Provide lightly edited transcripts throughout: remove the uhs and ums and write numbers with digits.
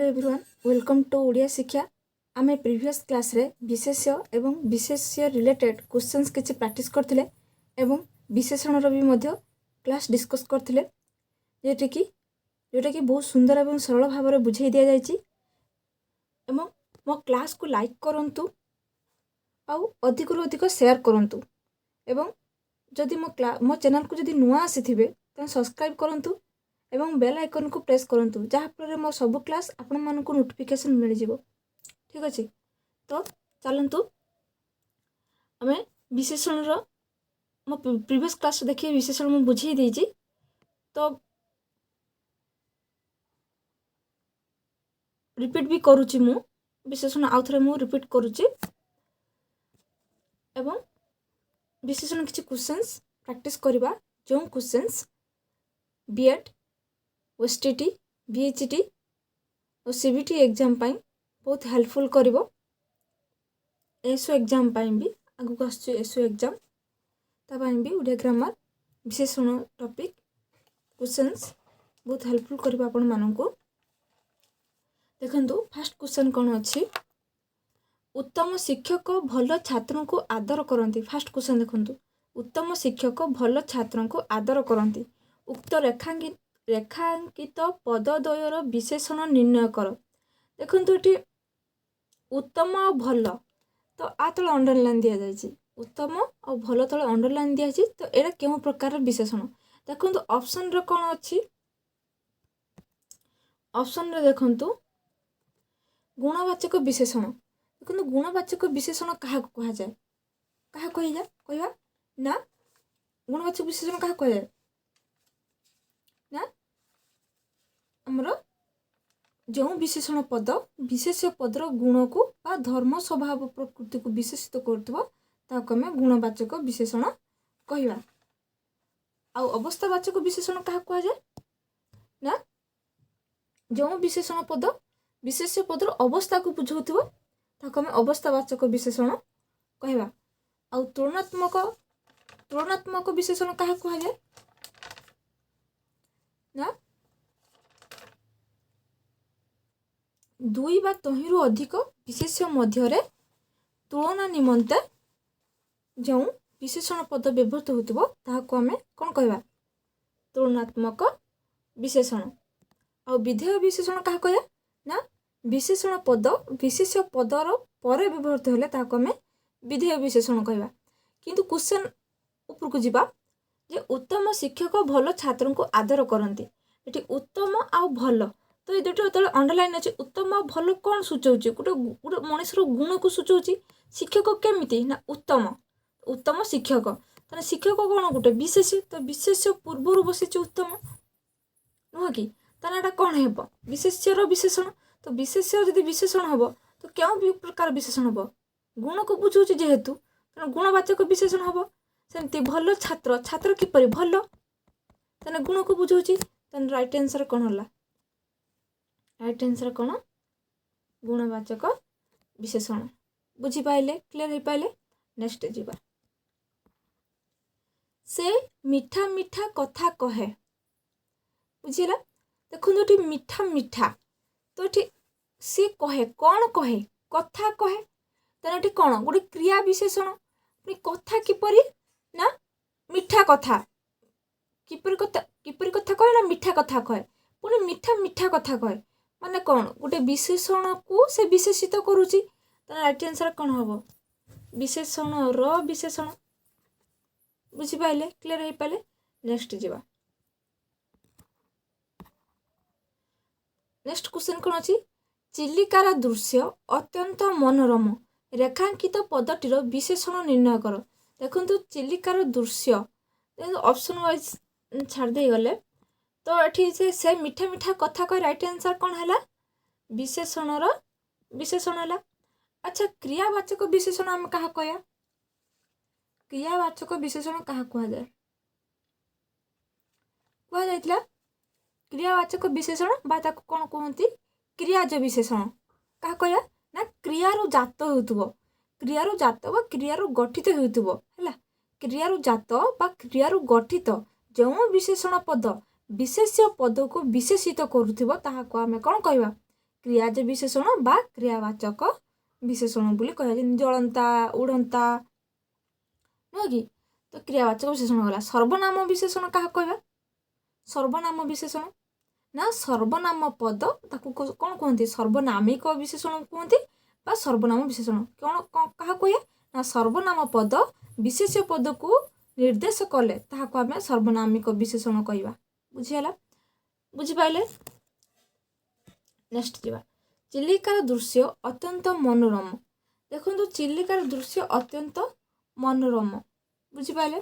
Hello everyone welcome to Odia Shiksha आमे previous class रे विशेष्य एवं विशेष्य रिलेटेड क्वेश्चंस किछि प्रैक्टिस करथिले एवं विशेषण रो भी मध्य क्लास डिस्कस करथिले जोटा कि बहुत सुंदर एवं सरल भाव में बुझाई दिया जायछि एवं मो क्लास को लाइक करंतु आउ अधिक रु अधिक शेयर करंतु एवं जदि मो चैनल को जदि नुआ आसीथिबे त सब्सक्राइब करंतु एवं बेल आइकन को प्रेस करंतु जहाँफल मो सब क्लास आपण मानक नोटिफिकेशन मिल जिवो। ठीक अच्छे तो चलतु आम विशेषण मो प्रीवियस क्लास देखिए विशेषण मुझे बुझे देजी तो रिपीट भी करुच्ची मु विशेषण आउ थे मु रिपीट करुच्ची एवं विशेषण किसी क्वेश्चंस प्रैक्टिस करवा जो क्वेश्चंस बीएड ओएसटीटी बीएचटी और सीबीटी एग्जाम पाई बहुत हेल्पफुल करिवो। एसओ एग्जाम पाई भी आगु आसुची एसओ एग्जाम तापाई भी ओडिया ग्रामर विशेषण टॉपिक क्वेश्चंस बहुत हेल्पफुल करिवो आपण माननकु। देखंतु फर्स्ट क्वेश्चन कोन अछि उत्तम शिक्षक भल छात्रों को आदर करती। फास्ट क्वेश्चन देखंतु उत्तम शिक्षक भल छात्रों को आदर करती उक्त रेखांकित पदद्वयर विशेषण निर्णय कर। देखंतु एठी उत्तम और भल तो आ तले अंडरलाइन दिया जायछि उत्तम और भल तले अंडरलाइन दिया जायछि तो एटा केउ प्रकार विशेषण देखंतु ऑप्शन रे कोन अछि ऑप्शन रे देखंतु गुणवाचक विशेषण देखंतु गुणवाचक विशेषण कहा कहा जाय कहा कहया ना गुणवाचक विशेषण कहा कहया ना हमर जो विशेषण पद विशेष्य पदर गुण को बा धर्म स्वभाव प्रकृति को विशेषित करथबो ताको हमें गुणवाचक विशेषण कहवा। आ अवस्थावाचक विशेषण कहा कहा जाय ना जो विशेषण पद विशेष्य पदर अवस्था को बुझाउथबो ताको हमें अवस्थावाचक विशेषण कहवा। आ तुलनात्मक विशेषण कहा कहा जाय ना दुई बा तहिरु अधिक विशेष्य मध्य तुलना निमंते जो विशेषण पद व्यवहृत होतिबो ताहाको हमें कोन कहवा तुलनात्मक विशेषण। आ विधेय विशेषण कहा कहया ना विशेषण पद विशेष्य पदर परे व्यवहृत हेले ताहाको हमें विधेय विशेषण कहवा। किंतु क्वेश्चन ऊपर को जिबा जे उत्तम शिक्षक भल छात्रों को आदर करती एटी उत्तम आ भल तो ये दुटा जो अंडरलाइन अच्छे उत्तम और भल कौन सूचाऊँ गोटे गोटे मनुष्यर गुण को सूचाऊँ शिक्षक केमिति ना उत्तम उत्तम शिक्षक ताने शिक्षक कौन गोटे विशेष तो विशेष पूर्वर बसी उत्तम नुह कि ताने एटा कौन हेब विशेष्यर विशेषण तो विशेष्य जदि विशेषण हम तो क्यों भी प्रकार विशेषण हम गुण को बुझाऊँ जेहेतु गुणवाचक विशेषण हम सेमती भल छात्र छात्र किपरि भल ताने गुण को बुझाऊँ ताने राइट आंसर कौन होला राइट आंसर कौन गुणवाचक विशेषण बुझी पाइले क्लियर हो पाइले। नेक्स्ट जीवा से मीठा मीठा कथा कहे बुझीला देखो ये मीठा मीठा तो ये सी कहे कौन कहे कथा कहे तेना ये कौन गोटे क्रिया विशेषण कथा किपरि ना मीठा कथा किपरि कथा कहे ना मीठा कथा कहे पुणी मीठा मीठा कथा कहे माने कौन गोटे विशेषण को से विशेषित करुची राइट आंसर कौन हम विशेषण र विशेषण बुझी पाइले क्लियर हो पाइले। नेक्स्ट जीवा नेक्स्ट क्वेश्चन कौन अच्छी चिलिकार दृश्य अत्यंत मनोरम रेखांकित पदटीर विशेषण निर्णय कर। देखो चिलिकार दृश्य ऑप्शन वाइज छाड़ दे गले तो ये से मीठा मीठा कथा कह राइट आंसर कौन है विशेषणर विशेषण है। अच्छा क्रियावाचक विशेषण आम क्या कहया क्रियावाचक विशेषण क्या कहुए कहुला क्रियावाचक विशेषण बा ताको कौन कहती क्रियाज विशेषण क्या कहया ना क्रियारू जात होउथबो क्रियारू जात बा क्रियारू गठित होउथबो हैला क्रियारू जात बा क्रियारू गठित जो विशेषण पद विशेष्य पद को विशेषित करुथिबो ताहाको आमे कोन कहबा क्रियाज विशेषण बा क्रियावाचक विशेषण बोली कह जलंता उड़ंता नुह कि तो क्रियावाचक विशेषण गला। सर्वनाम विशेषण क्या कहवा सर्वनाम विशेषण ना सर्वनाम पद ताकू कौन कहते सर्वनामिक विशेषण कहते बा सर्वनाम विशेषण कौन क्या कह ना सर्वनाम पद विशेष पद को निर्देश कले ताकू आम सर्वनामिक विशेषण कहवा बुझीगला बुझिपारे। नेक्स्ट जा चिलिकार दृश्य अत्यंत मनोरम देखो चिलिकार दृश्य अत्यंत मनोरम बुझिपारे।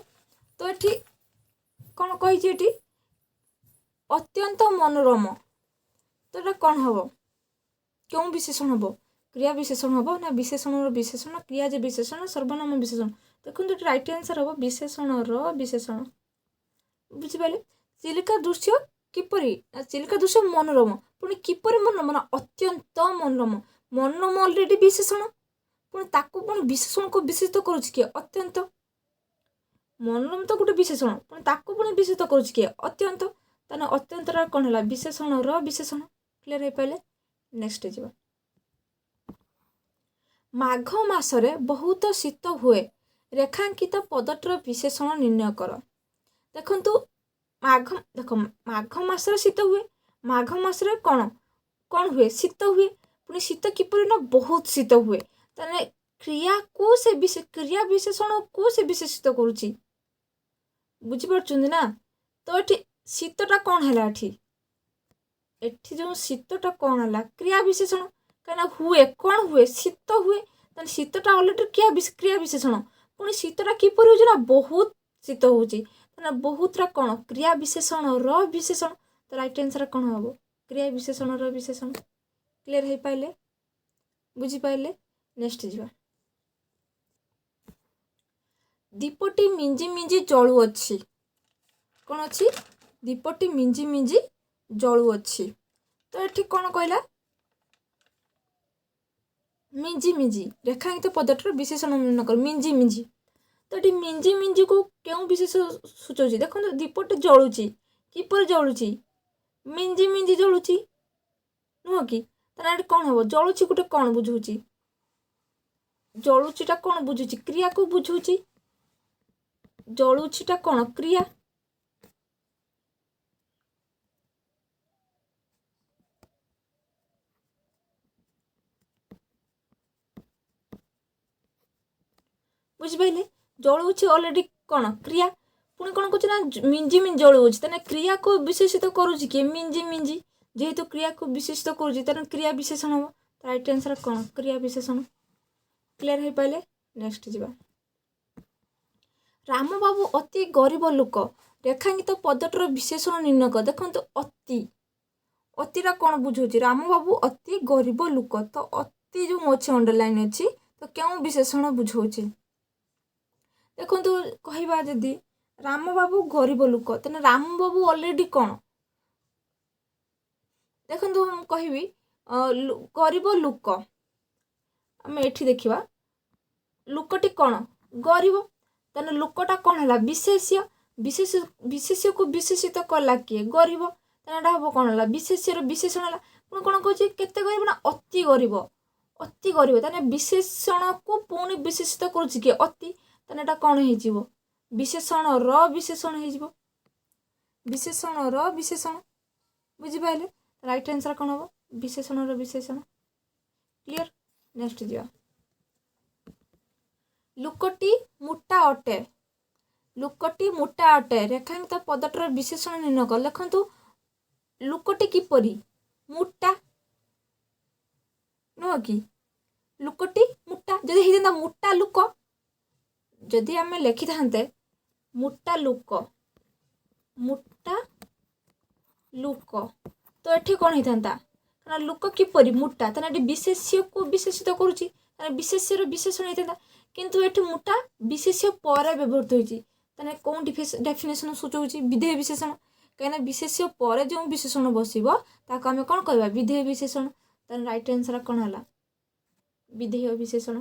तो ये कौन कही अत्यंत मनोरम तो ये कौन हम क्यों विशेषण हम क्रिया विशेषण हम ना विशेषण विशेषण क्रियाज विशेषण सर्वनाम विशेषण देखो ये राइट आंसर हम विशेषण विशेषण बुझिपारे। चिलिका दृश्य किपरि चिलिका दृश्य मनोरम पुणी किपरि मनोरम ना अत्यंत मनोरम मनोरम अलरेडी विशेषण पुणी ताकू पुणी विशेषण को विशेषित करुच्ची किए अत्यंत मनोरम तो गोटे विशेषण पुणी ताकू पुणी विशेषित करुच्ची किए अत्यंत ताने अत्यंत कौन है विशेषण विशेषण क्लियर हो पारे। नेक्स्ट जा माघ मासरे बहुत शीत हुए रेखांकित पदटर विशेषण निर्णय कर देखु माघ देख माघ मासरे शीत हुए माघ मासरे कौन कौन हुए शीत हुए पुणी शीत किपर ना बहुत शीत हुए ताने क्रिया को से क्रिया विशेषण को से विशेषित करुच्ची बुझीपार ना। तो ये शीतटा कौन है एठी जो शीतटा कौन है क्रिया विशेषण कहीं हुए कौन हुए शीत हुए शीतटा अलरेडी क्रिया विशेषण पुणी शीतटा किपर हो बहुत शीत हो बहुत कौन क्रिया विशेषण विशेषण तो राइट आंसर कौन हम क्रिया विशेषण विशेषण क्लियर हो पारे बुझिपारे। नेक्स्ट जा दीपटी मिंजी मिंजी जलुअछि कौन अच्छी दीपटी मिंजी मिंजी जलुअछि तो ये कौन कहला मिंजी मिंजी रेखांकित पदटर विशेषण निर्णय कर मिंजी मिंजी तो ये मिंजी मिंजी को क्यों विशेष सूचौची देखो दीपटे जलुची किपर जलुची मिंजी मिंजी जलुची नुह कि तार कौन हम जलुची गोटे कौन बुझाऊँ जलुचीटा कौन बुझुची क्रिया को बुझाऊँ जलुचीटा कौन क्रिया बुझिपारे जलुची अलरेडी कौन क्रिया पुणी कौन कह मिंजी मिंजी जलुची तेना क्रिया को विशेषित करुच्ची किए मिंजी मिंजी जेहेतु क्रिया को विशेषित करुच्ची तेना क्रिया विशेषण हम राइट आंसर कौन क्रिया विशेषण क्लियर हो पारे। नेक्स्ट जा राम बाबू अति गरीब लोक रेखांकित पदटर विशेषण निर्णय कर देखो अति अतिटा कौन बुझाऊँ राम बाबू अति गरीब लोक तो अति जो अच्छे अंडरलाइन अच्छी तो क्यों विशेषण बुझाऊँ देखो कहवा जदि राम बाबू गरीब लोक तेना राम बाबू अलरेडी कौन देखो कहबी गरीब लोक आम एठी देखा लोकटी कौन गरीब तेना लोकटा कौन है विशेष्य विशेष विशेष्य को विशेषित कला किए गरीब तेना हम कौन है विशेष्यर विशेषण है पुणी कौन कहे केते गरीब ना अति गरीब तेना विशेषण को पुणी विशेषित करुच्ची किए अति तेना कौन हो विशेषण विशेषण हो विशेषण विशेषण बुझिपारे राइट आंसर कौन हम विशेषण विशेषण क्लियर। नेक्स्ट जा लोकटी मोटा अटे लोकटी मोटा अटे रेखांकित पदटर विशेषण निर्णय कर लिखु लोकटी किपरि मोटा नुह कि लोकटी मोटा जदि होता मोटा लोक जदि आम लिखि था मोटा लोक तो ये कौन होता ना लोक किपरि मोटा तेना विशेष्य को विशेषित करुच्ची विशेष्यर विशेषण होता किंतु ये मोटा विशेष्य पर व्यवहृत होती कौन डेफिनेशन सूचौँ विधेय विशेषण कहीं विशेष्य पर जो विशेषण बसब ताको आम कौन कह विधेय विशेषण तेना राइट आंसर कौन है विधेय विशेषण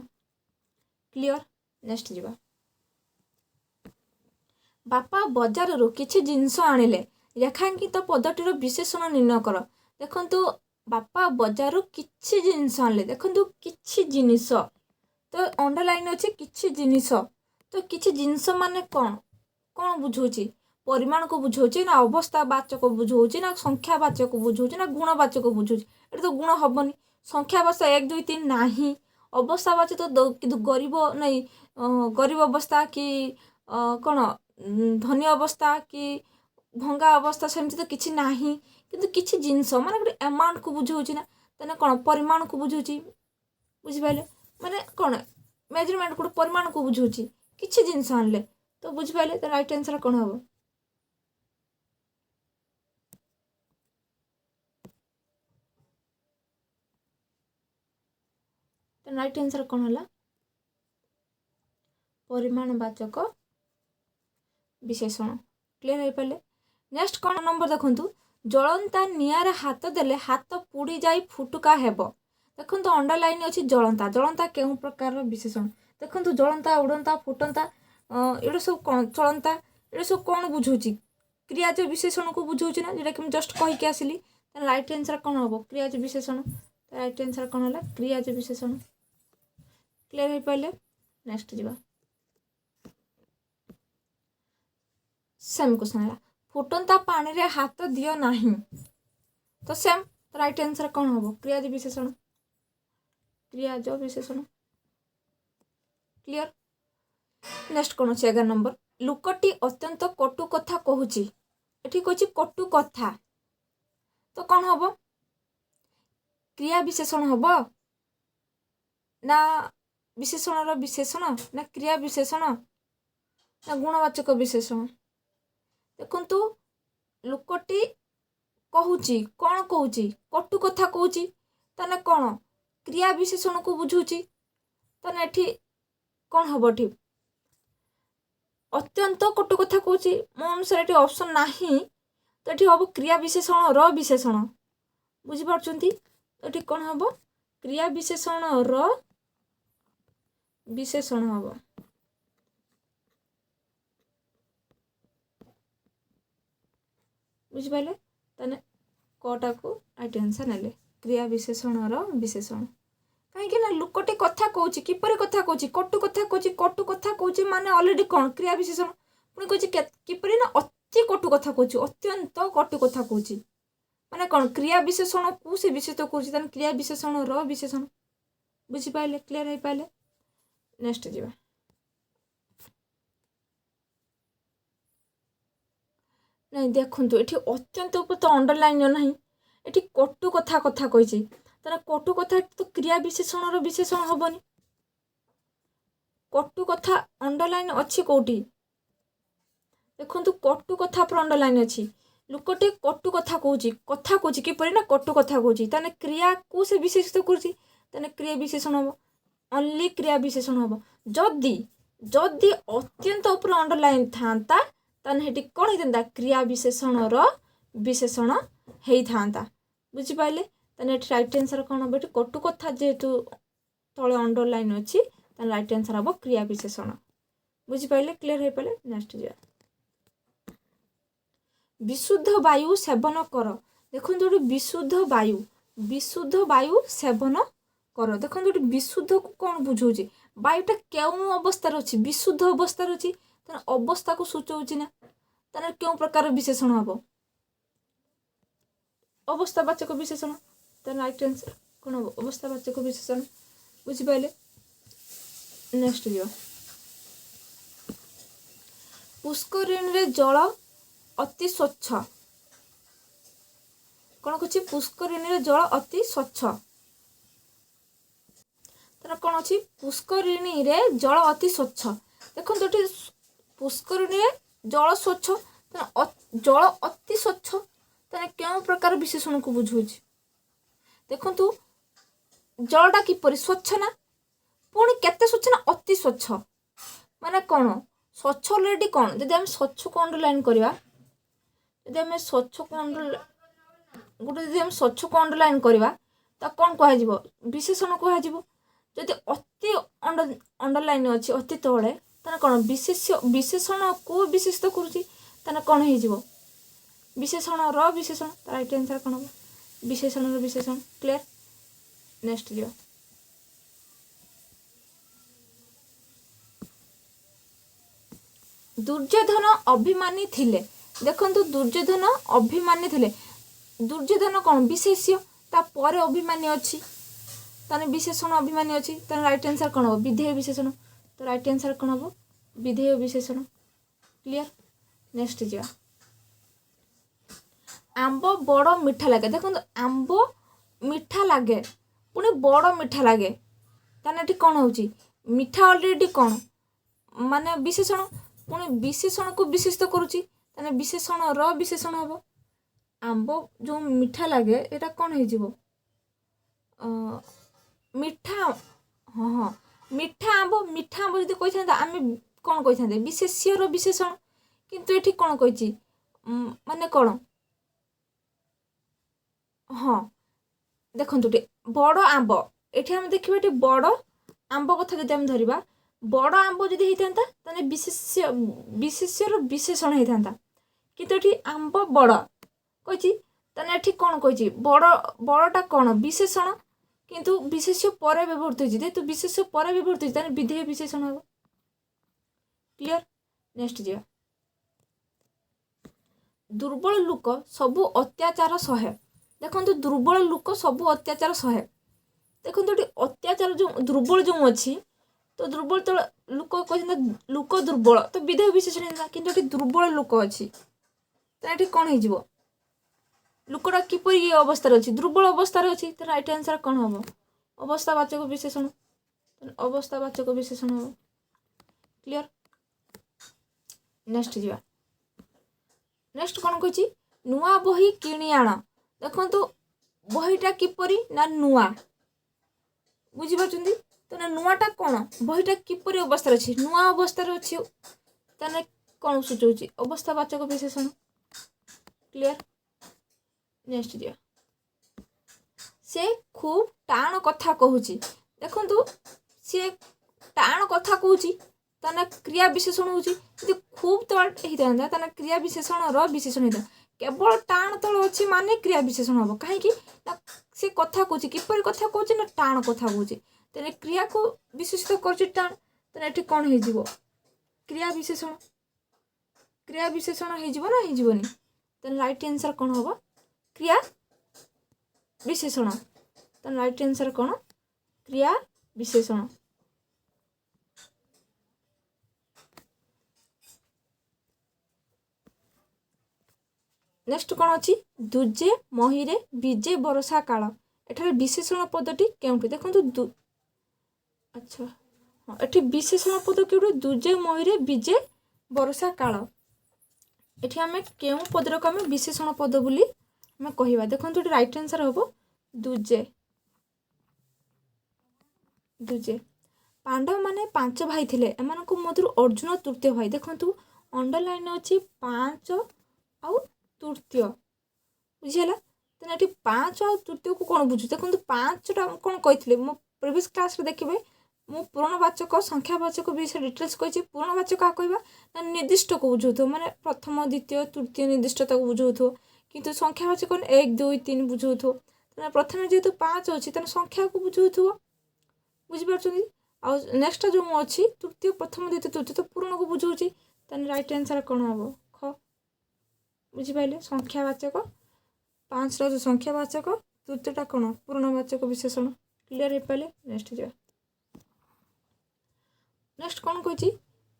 क्लियर। नेक्स्ट जा बापा बजार किसी जिनस आनिले रेखांकित पदटीर विशेषण निर्णय कर देखु बापा बजारू किछि जिनिस आनले देखंतु किछि जिनिस तो अंडरलाइन अछि किछि जिनिस तो किछि जिनिस माने कोन कोन बुझौछि परिमाण को बुझौछि ना अवस्थावाचक बुझौछि ना संख्यावाचक बुझौछि ना गुणवाचक बुझौछि एटा तो गुण हबनी संख्यावाचक 1 2 3 नाही अवस्थावाचक तो किंतु गरीब नहीं गरीब अवस्था कि कोन धनी अवस्था कि भंगा अवस्था सेमति तो किछि नाही किंतु किछि जिनिस माने गोटे अमाउंट को बुझौछि ना तने कोन परिमाण को बुझौछि बुझि पाइले माने कोन मेजरमेंट को परिमाण को बुझौछि किछि जिनिस आनले तो बुझि पाइले तो राइट आंसर कोन हबो तो राइट आंसर कोन हला परिमाणवाचक विशेषण क्लियर हो पाले नेक्स्ट कोन नंबर देखंतु जळंता नियारे हाथ देले हाथ पुड़ी जाई फुटुका हेबो देखंतु अंडरलाइन अछि जळंता जळंता केउ प्रकार विशेषण देखंतु जळंता उड़ंता फुटंता एडो सब कोन चलंता एडो सब कोन बुझौछि क्रियाज विशेषण को बुझौछि ना जेटा कि हम जस्ट कहि के आसिली त राइट आंसर कोन हबो क्रियाज विशेषण राइट आंसर कोन हला क्रियाज विशेषण क्लियर हो पाले नेक्स्ट जीवा सेम क्वेश्चन है फुटंता पानी रे हाथ दियो नाही तो सेम राइट आंसर कौन हम क्रियाज विशेषण क्लियर नेक्स्ट कौन अच्छे 11 नंबर लुकटी अत्यंत कटु कथा कहूची एठी कहूची कटु कथा तो कौन हम क्रिया विशेषण हम ना विशेषण विशेषण ना क्रिया विशेषण ना गुणवाचक विशेषण देखंतु लुकटी कहूची कौन कहूची कटु कथा कहूची तने कौन क्रिया विशेषण को बुझूची तने एठी कौन हबो ठीक अत्यंत कटु कथा कहूची मो अनुसार एठी ऑप्शन नाही तो एठी हबो क्रिया विशेषण र विशेषण बुझी पारछंती एठी कौन हबो क्रिया विशेषण र विशेषण हबो बुझिपारे तने कटा को राइट आंसर नेले क्रिया विशेषण रो विशेषण कहीं ना लुकटे कथा कहूची किपरि कथा कहूची कटु कथा कहूची माने ऑलरेडी कौन क्रिया विशेषण पुणी कहूची किपरि ना अति कटु कथा कहूची अत्यंत कटु कथा कहूची माने कौन क्रिया विशेषण को से विशेषित कहूची तने क्रिया विशेषण रो विशेषण बुझी पाइले क्लियर हो पाइले नेक्स्ट जीवा नहीं देखंतु एठी अत्यंत ऊपर तो अंडरलाइन नहीं एठी कटु कथा कथा कहिछि तार कटु कथा तो क्रिया विशेषण रो विशेषण हबनी कटु कथा अंडरलाइन अछि कोठी देखंतु कटु कथा पर अंडरलाइन अछि लुकटे कटु कथा कहूछि कि परि ना कटु कथा कहूछि ताने क्रिया को से विशेषित करछि ताने क्रिया विशेषण हबो ओनली क्रिया विशेषण हबो जदी जदी अत्यंत ऊपर अंडरलाइन थांता तने हेटी कौन होता क्रिया विशेषण रो विशेषण हेई थांता बुझी पाइले तने राइट आंसर कौन हम कटु कथा जेहेतु तले अंडरलाइन अच्छी तने राइट आंसर हम क्रिया विशेषण बुझी पाइले क्लियर हो पाइले नेक्स्ट जा विशुद्ध वायु सेवन कर देखो विशुद्ध वायु सेवन कर देखो विशुद्ध को कौन बुझाऊँ वायुटा क्यों अवस्था अच्छी विशुद्ध अवस्था अच्छी अवस्था को सूचौछि ना ताने क्यों प्रकार विशेषण हम अवस्थावाचक विशेषण ताने राइट आंसर कौन हम अवस्थावाचक विशेषण बुझी पाइले नेक्स्ट जो पुष्करिणी रे जल अति स्वच्छ कौन कछि पुष्करिणी रे जल अति स्वच्छ तार कौन अच्छी पुष्करिणी रे जल अति स्वच्छ देखो पुष्करिणी रे जल स्वच्छ जल अति स्वच्छ ताने क्यों प्रकार विशेषण को बुझौछि देखंतु जलटा किपरि स्वच्छ ना पुणी केते स्वच्छ ना अति स्वच्छ माने कौन स्वच्छ ऑलरेडी कौन जदि हम स्वच्छ को अंडरलाइन करबा जदि हम स्वच्छ को गोटे जदि हम स्वच्छ को अंडरलाइन करबा त कौन कहा जिवो विशेषण कहा जिवो जदि अति अंडरलाइन अछि अति तळे ताने कौन विशेषण को विशेषित करूची ताने कौन हे जिवो विशेषण र विशेषण राइट आंसर कौन हम विशेषण विशेषण क्लियर। नेक्स्ट जो दुर्योधन अभिमानी थिले। देखंतु दुर्योधन अभिमानी थिले। दुर्योधन कौन विशेष्य तापर अभिमानी अच्छी ताने विशेषण अभिमानी अच्छी ताने राइट आंसर कौन हम विधेय विशेषण। तो राइट आंसर कौन हम विधेय विशेषण क्लियर। नेक्स्ट जा आंब बड़ मीठा लगे। देखो आंब मीठा लगे पुणी बड़ मीठा लगे ताने एठी कौन होची मीठा ऑलरेडी कौन माने विशेषण पुणी विशेषण को विशेषित करुची ताने विशेषण र विशेषण हम आंब जो मीठा लगे एटा कौन हो जीवो मीठा हाँ हाँ मीठा आंब जदि कही आम कौन कही विशेष्य र विशेषण किंतु एठी कौन कही माने कौन हाँ देखो बड़ आंब एठी हम देखिबा एठी बड़ आंब कथा जदि हम धरिबा बड़ आंब जदि हेइथांता ताने विशेष्य र विशेषण हेइथांता किंतु एठी आंब बड़ कही ताने एठी कौन कही बड़टा कौन विशेषण किंतु विशेष्य पर व्यवहृत होइछि जेतु विशेष्य पर व्यवहृत होइछि ताने विधेय विशेषण हो क्लियर। नेक्स्ट जा दुर्बल लोक सबु अत्याचार सहे। देखंतु दुर्बल लोक सबु अत्याचार सहे। देखंतु एठी अत्याचार जो दुर्बल जो अछि तो दुर्बल तो लोक कहछन लोक दुर्बल तो विधेय विशेषण हेला किंतु एठी दुर्बल लोक अछि तो एठी कोन हे जिवो लोकटा किपरि अवस्था अच्छी दुर्बल अवस्था अच्छी तो राइट आंसर कौन हम अवस्थावाचक विशेषण अवस्थावाचक विशेषण हम क्लियर। नेक्स्ट जा नेक्स्ट कौन कही नुआ बही किणी आण। देखो बहीटा किपरि ना नुआ बुझीपारछंती तो नुआटा कौन बहीटा किपरि अवस्था अच्छी नुआ अवस्था अच्छी ताने कौन सूचौछि अवस्थावाचक विशेषण क्लियर। नेक्स्ट जा से खूब टाण कथा कहूची। देखंतु से टाण कथा कहूची ताना क्रिया विशेषण होची यदि खूब तळ हेइतांदा ताना क्रिया विशेषण र विशेषण हेइता केवल टाण तळ अछि माने क्रिया विशेषण हबो काहे कि से कथा कहूची किपर कथा कहूची ना टाण कथा कहूची तने क्रिया को विशेषित करछि टाण तने एठी कोन हे जिवो क्रिया विशेषण हे जिवो ना हे जिवोनी तने राइट आंसर कोन हबो क्रिया विशेषण। तो राइट आंसर कौन क्रिया विशेषण। नेक्स्ट कौन अच्छी दुजे महीरे विजे बरसा काल एठारे विशेषण पदटी केउठी देखंतु अच्छा हाँ एठी विशेषण पद केउठी दुजे महीरे विजे बरसा काल एठी हमें केउ पदर को हमें विशेषण पद बोली मैं कहवा देखो राइट आंसर हम दुजे दुजे पांडव माने 5 भाई थिले एमान को मधुर अर्जुन तृतीय भाई देखंतु अंडरलाइन अछि 5 आउ तृतीय बुझिला तने एठी 5 आउ तृतीय को कोन बुझु देखंतु 5 टा कोन कहिथिले मो प्रीवियस क्लास रे देखिबे मो पूर्णवाचक संख्यावाचक विषय डिटेल्स कहिछि पूर्णवाचक का कहबा ना निर्दिष्ट को बुझौथो माने प्रथम द्वितीय तृतीय निर्दिष्टता को बुझौथो किंतु संख्यावाचक 1 2 3 बुझौथो तने प्रथमे जेतु 5 अछि तने संख्या को बुझौथो बुझि पारछथि आ नेक्स्ट जो मो अछि तृतीय प्रथम द्वितीय तृतीय तो पूर्ण को बुझौछि तने राइट आंसर कोन हबो ख बुझि पाइले संख्यावाचक 5 रो संख्यावाचक तृतीयटा कोन पूर्णवाचक विशेषण क्लियर हे पाइले। नेक्स्ट जा नेक्स्ट कौन कही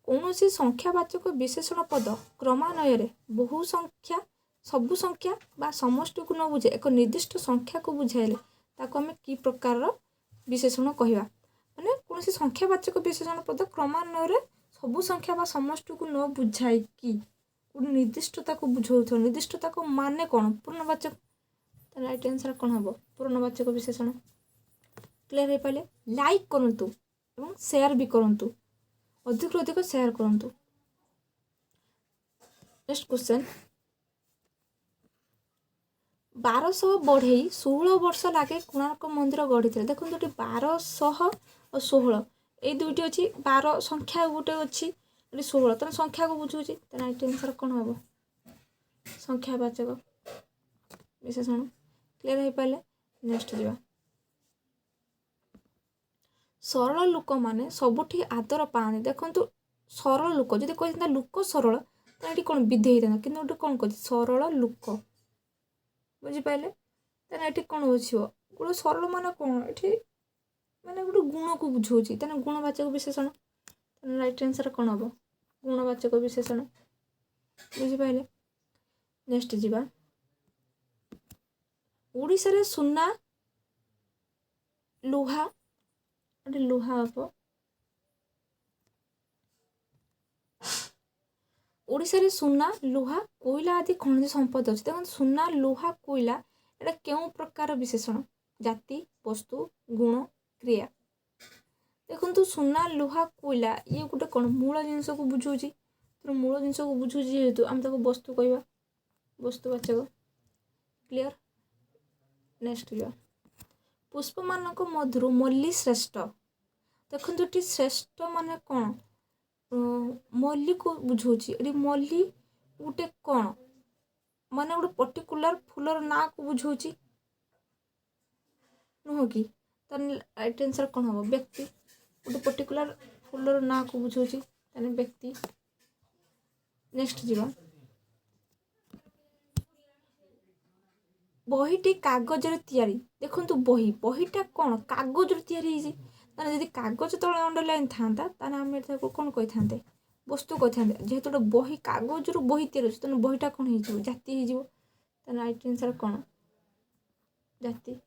कौन सी संख्यावाचक विशेषण पद क्रमान्वय बहु संख्या सबु संख्या बा समष्टि को न बुझे एक निर्दिष्ट संख्या को बुझाइले ताको हमें कि प्रकार विशेषण कहवा माने कौन सी संख्यावाचक विशेषण पद क्रमान्वय सबु संख्या बा समष्टि को न बुझाई कि निर्दिष्टता को बुझाउथो निर्दिष्टता को माने कौन पूर्णवाचक राइट आंसर कौन हम पूर्णवाचक विशेषण क्लियर हे पाले। लाइक करंतु एवं शेयर भी करंतु अधिक अधिक शेयर करंतु। नेक्स्ट क्वेश्चन 1200 बढ़ई 16 वर्ष लागे कोणार्क मंदिर गढ़ी देखो 1200 और 16 ये दुईटी अच्छी 12 संख्या गोटे अच्छी 16 तेना संख्या को बुझे राइट आंसर कौन हम संख्यावाचक विशेषण क्लियर हो पाले। नेक्स्ट जीवा सरल लोक माने सबुठी आदर पाने। देखंतु सरल लोक जदि कहता लोक सरल तो ये कौन विधेय होता कि गोटे कौन कह सरल लोक बुझिपारे तेना ये कौन बुझे गोटे सरल मान कौन ये माने गोटे गुण को बुझाऊँ तेना गुणवाचक विशेषण राइट आंसर कौन हम गुणवाचक विशेषण बुझिपारे। नेक्स्ट जीवा ओडिशा रे सुना लुहा गोटे लुहा हम ओडिशा रे सुना लुहा कोईला आदि खनिज संपद अच्छे। देखो सुना लुहा कोईला एटा केउं प्रकार विशेषण जाति वस्तु गुण क्रिया। देखो सुना लुहा कोईला ये गोटे कौन मूल जिनस को बुझाऊँ तो मूल जिनस को बुझाऊँ जेहेतु आम ताको वस्तु कहवा वस्तुवाचक क्लियर। नेक्स्ट जा पुष्प मानक मधुर मल्ली श्रेष्ठ। देखो ये श्रेष्ठ माने कौन मल्ली को बुझाऊँ ये मल्ली गोटे कौन माने गोटे पर्टिकुलर फूलर ना को बुझाऊँ नुह कि राइट आंसर कौन हम व्यक्ति गोटे पर्टिकुलर फूलर ना को बुझाऊँ व्यक्ति। नेक्स्ट जीवा बहीटी कागज तैयारी। देखो बही बहीटा कौन कागज तैयारी जदि कागज तले अंडरलाइन था आम कौन कही था वस्तु कही था जेहेतु गोटे बही कागज रु बही तैयारी तेना बहीटा कौन हो जाति हो राइट आंसर कौन जाति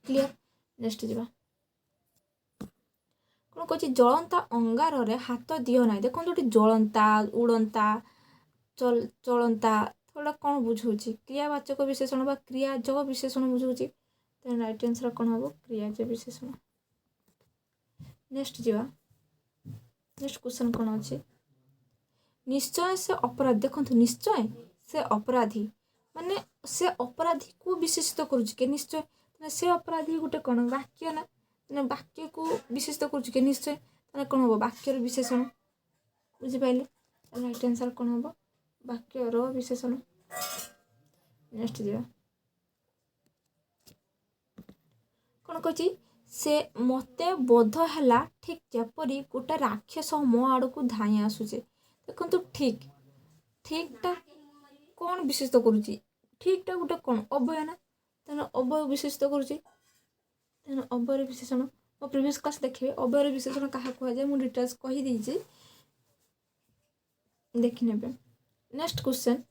क्लियर। नेक्स्ट जीवा कौन कह जलंता अंगार रे हाथ दियो ना। देखो ये जलंता उड़ंता चलंता थोड़ा कौन बुझाऊँ क्रियावाचक विशेषण बा क्रियाज विशेषण बुझाऊँ तेना राइट आंसर कौन हम क्रियाज विशेषण। नेक्स्ट जीवा नेक्स्ट क्वेश्चन कौन अच्छे निश्चय से अपराधी। देखो निश्चय से अपराधी माने से अपराधी को विशेषित करुचे निश्चय से अपराधी गोटे कौन वाक्य ना वाक्य को विशेषित करुचे निश्चय कौन हम वाक्यर विशेषण बुझिपारे राइट आंसर कौन हम वाक्यर विशेषण। नेक्स्ट जीवा कौन कह से मते बोध है ठीक जपरी गोटे राक्षस मो आड़ को धाई आसुचे। देखो ठीक ठीकटा कौन विशेषित करुच्ची ठीकटा गोटे कौन अभय ना तेना अभय विशेषित करुच्ची तेना अभयर विशेषण मो प्रिवियस क्लास देखिए अभयर विशेषण क्या कहुए मुझे डिटेल्स कहीदे देखने। नेक्स्ट क्वेश्चन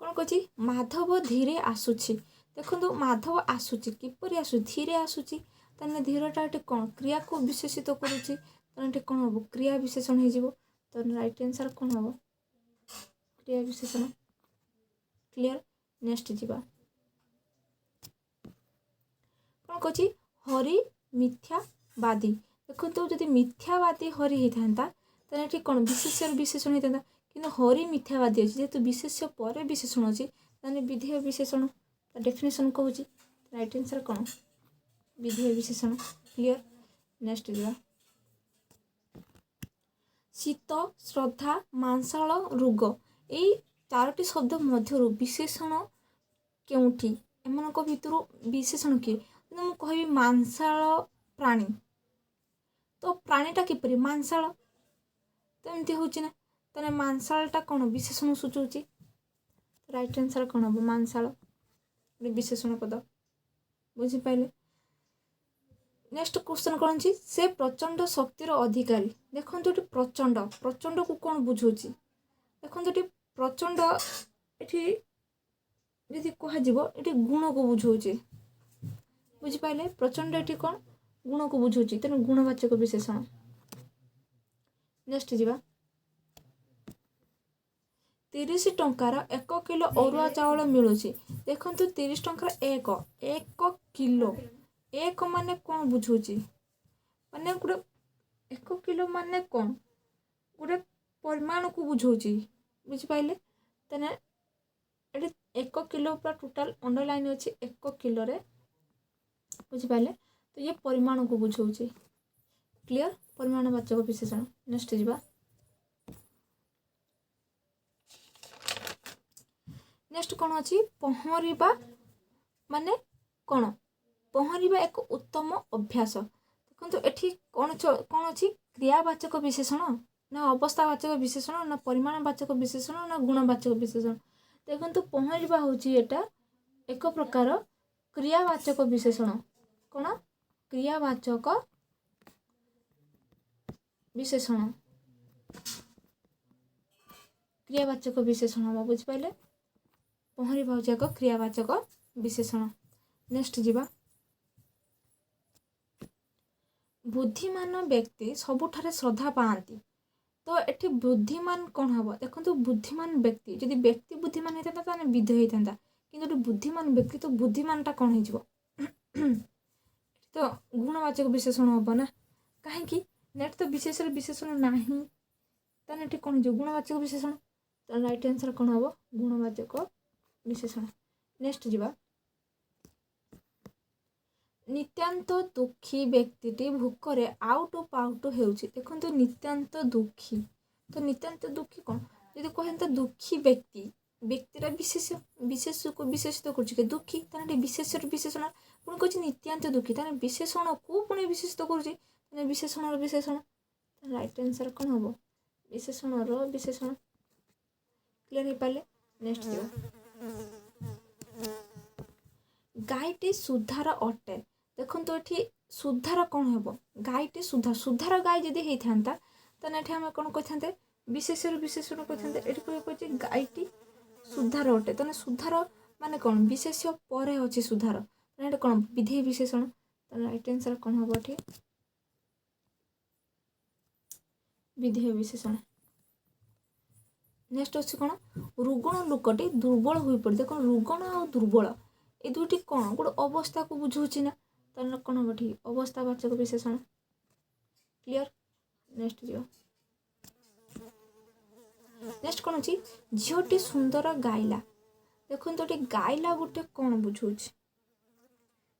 कौन कह माधव धीरे आसुची। देखो माधव आसुची किपरि आसु धीरे आसुची तेना धीरटा ये कौन क्रिया को विशेषित करुच्ची तेना कौन हम क्रिया विशेषण हो राइट आंसर कौन हम क्रिया विशेषण क्लियर। नेक्स्ट जीवा कौन कह हरि मिथ्यावादी। देखो जदि मिथ्यावादी हरि होता तेना ये कौन विशेष्य विशेषण होता कि हरि मिथ्यावादी अच्छे जेहेतु विशेष्य पर विशेषण अच्छी ताने विधेय विशेषण डेफिनेशन कहूँ राइट आंसर कौन विधेय विशेषण क्लियर। नेक्स्ट जीवा शीत श्रद्धा मांसाल रोग यही चारोटी शब्द मध्य विशेषण केउठी एमान भितर विशेषण किए मुझे कहि मांसाल प्राणी तो प्राणीटा किपरि मांसाल तो एमती हूँ ना तेना मांसालटा कौन विशेषण सूचाऊँ राइट आंसर कौन हम मांसाल विशेषण पद बुझिपारे। नेक्स्ट क्वेश्चन कौन अच्छी से प्रचंड शक्तिर अधिकारी। देखो ये प्रचंड प्रचंड को कौन बुझाऊँ देखो ये प्रचंड ये कह ये गुण को बुझाऊँ बुझिपारे प्रचंड ये कौन गुण को बुझाऊँ तेना गुणवाचक विशेषण। नेक्स्ट जीवा 30 टंकार 1 किलो अरुआ चाउल मिलूँ। देखो 30 टंकार एक किलो एक माने कौन बुझाऊँ माने गोटे 1 किलो माने कौन गोटे परिमाण को बुझाऊँ बुझिपारे तेना ये 1 किलो पूरा टोटाल अंडरलाइन अच्छी 1 किलो रे बुझिपारे तो ये परिमाण को बुझाऊँ क्लियर परिमाणवाचक विशेषण। नेक्स्ट जीवा नेक्स्ट कौन अच्छी पहरिबा माने कौन पहरिबा एक उत्तम अभ्यास देखो एठी कौन अच्छी क्रियावाचक विशेषण ना अवस्थावाचक विशेषण ना परिमाणवाचक विशेषण ना गुणवाचक विशेषण देखो पहरिबा होची एटा एक प्रकार क्रियावाचक विशेषण कौन क्रियावाचक विशेषण क्रियावाचक विशेषण हम बुझिपारे पहरिबा होची एक क्रियावाचक विशेषण नेक्स्ट जीवा बुद्धिमान व्यक्ति सबुठारे श्रद्धा पाती तो एठी बुद्धिमान कौन हम देखो बुद्धिमान व्यक्ति जदि व्यक्ति बुद्धिमान होता तो विधेय होता कि बुद्धिमान व्यक्ति तो बुद्धिमानटा कौन हो तो गुणवाचक विशेषण हम ना कहीं नेट तो विशेष विशेषण ना ताने कौन हो गुणवाचक विशेषण तो राइट आंसर कौन हम गुणवाचक विशेषण नेक्स्ट जीवा नित्यांत दुखी व्यक्ति भूकरे आउटु पाउटु हेउछि देखो नित्यांत दुखी तो नित्यांत दुखी कौन जदि कहते दुखी व्यक्ति व्यक्तिर विशेष विशेष को विशेषित कर दुखी तार विशेष विशेषण पुणी कह नित्यांत दुखी तार विशेषण को पुणी विशेषित कर विशेषण विशेषण राइट आंसर कौन हम विशेषण विशेषण क्लियर हो पारे नेक्स्ट गायटी सुधार अटे देखो ये सुधार कौन हम गायटी सुधार सुधार गाय जदि होता तो आम कौन कही विशेष विशेषण कही गायटी सुधार अटे तो सुधार माने कौन विशेष पर अच्छी सुधार तो कौन विधेय विशेषण तो राइट आंसर कौन हम ये विधेय विशेषण नेक्स्ट अच्छे कौन रुगण लोकटी दुर्बल हो पड़े देख रुगण आ दुर्बल ये दुईटी कौन गोटे अवस्था को बुझाऊँ ना तो कौन हम ठीक अवस्थावाचक विशेषण क्लियर नेक्स्ट जीव नेक्स्ट कौन अच्छी झीटी सुंदर गाइला देखो तो गाइला गोटे कौन बुझाऊँ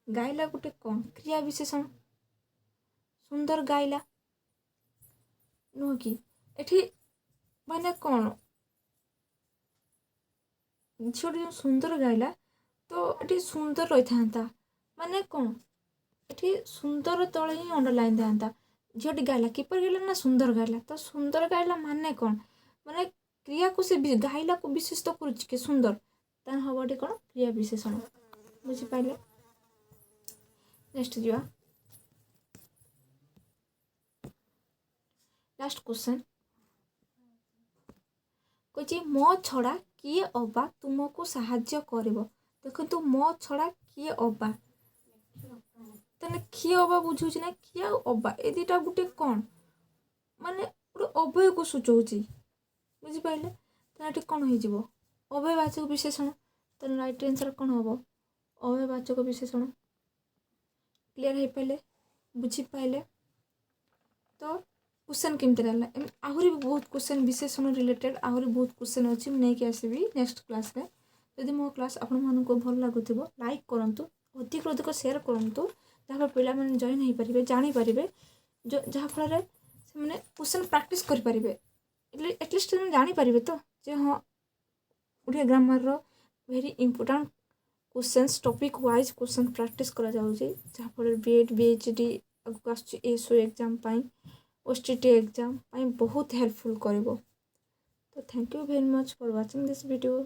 गाइला गोटे कौन क्रिया विशेषण सुंदर गाइला नुह कि एठी माने कौन झीटी जो सुंदर गाइला तो ये सुंदर रही था माने कौन ये सुंदर तले ही अंडरलाइन था झीटी गाइला किपर गाइला ना सुंदर गाइला तो सुंदर गाइला माने कौन माने क्रिया को से गाइला को विशेष तो कर सुंदर तार हम ये कौन क्रिया विशेषण बुझिपारे नेक्स्ट जीवा लास्ट क्वेश्चन कही मो छड़ा किए अबा तुमको साहाय्य करिवो देखो मो छड़ा किए अबा तेने किए अबा बुझाऊँ ना किए अबा ए दुटा गोटे कौन माने गोटे अभय को सूचाऊँ बुझिपारे तो कौन हो अभयवाचक विशेषण तो राइट आंसर कौन हम अभयवाचक विशेषण क्लियर हो पारे बुझिपारे तो क्वेश्चन केमती रहा आहरी भी बहुत क्वेश्चन विशेषण रिलेटेड आहरी बहुत क्वेश्चन अच्छी नहीं आसबि नेक्स्ट क्लास में जदि मो क्लास आपण को भल लगुव लाइक करूँ अधिक अधिक सेयार करूँ जहाँ पिला मैंने जॉइन हो पारे जानीपारे जो जहाँफल से मैंने क्वेश्चन प्रैक्टिस करें एटलिस्ट जानीपारे तो जे हाँ Odia grammar very important questions topic wise question practice करा जाउची जहाँफल बीएड बीएचडी आगु आसुची एसओ एग्जाम ओएसटीटी एग्जाम बहुत हेल्पफुल करिवो तो thank you very much for watching this video.